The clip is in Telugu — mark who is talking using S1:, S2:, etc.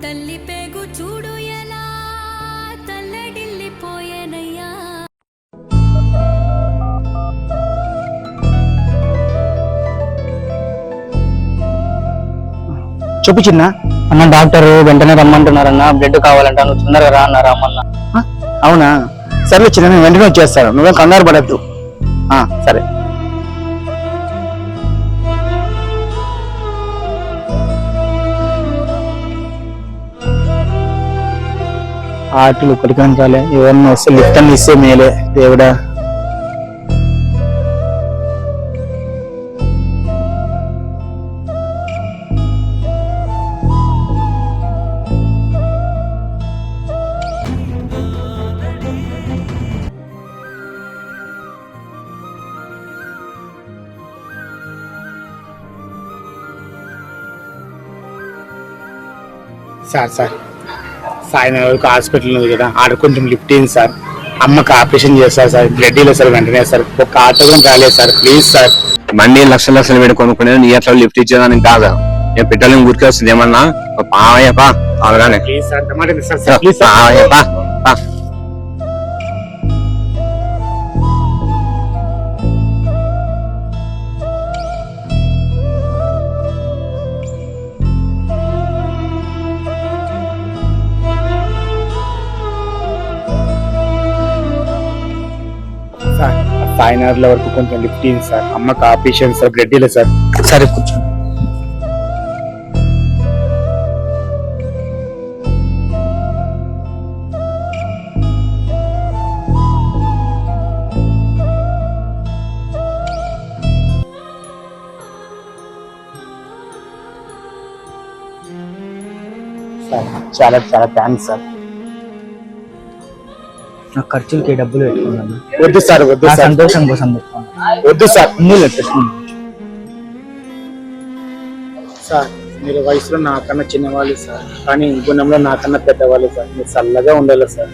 S1: తల్లి పేగు చూడు ఎలా తల్లడిల్లిపోయేనయ్యా.
S2: చెప్పు చిన్న.
S3: అన్న డాక్టర్ వెంటనే రమ్మంటున్నారన్న, బ్లడ్ కావాలంట, నువ్వు తొందరగా రా అన్న, రమ్మన్నా.
S2: అవునా, సరే చిన్న, నేను వెంటనే వచ్చేస్తాను, నువ్వేం కంగారు పడద్దు. సరే. ఆటలు కొడుకంచాలే, ఎవరన్నా వస్తే లిఫ్ట్ అని ఇస్తే మేలే దేవుడా. సార్ సాయంత్రం వరకు హాస్పిటల్ ఉంది కదా, ఆడ కొంచెం లిఫ్ట్ అయింది సార్. అమ్మకి ఆపరేషన్ చేస్తారు సార్, బ్లడ్ ఇలా సార్ వెంటనే సార్. ఒక ఆటో కూడా రాలేదు సార్, ప్లీజ్ సార్.
S4: బండి లక్షలు పెట్టి కొనుక్కునే నీ అట్లా లిఫ్ట్ ఇచ్చేదానికి కాదు, నేను పెట్రోలింగ్ ఊరికే వస్తుంది ఏమన్నా పావయ్యపా అలాగానే
S2: please sir, tomato sir, please sir.
S4: పావయ్యపా.
S2: సార్ సాయంత్రం వరకు కొంచెం లిఫ్ట్ అయింది సార్, అమ్మకి ఆపరేషన్ సార్, బ్లడ్ ఇలా సార్.
S3: సరే కూర్చో.
S2: సార్ చాలా చాలా థ్యాంక్స్ సార్.
S3: నా ఖర్చులకి డబ్బులు పెట్టుకున్నాను.
S2: వద్దు సార్, వద్దు
S3: నా
S2: సార్,
S3: సంతోషం కోసం పెట్టుకున్నాను.
S2: వద్దు సార్.
S3: నీళ్ళు పెట్టుకున్నాను.
S2: సార్ మీరు వయసులో నాకన్నా చిన్నవాళ్ళు సార్, కానీ గుణంలో నాకన్నా పెద్దవాళ్ళు సార్. మీరు చల్లగా ఉండాలి సార్.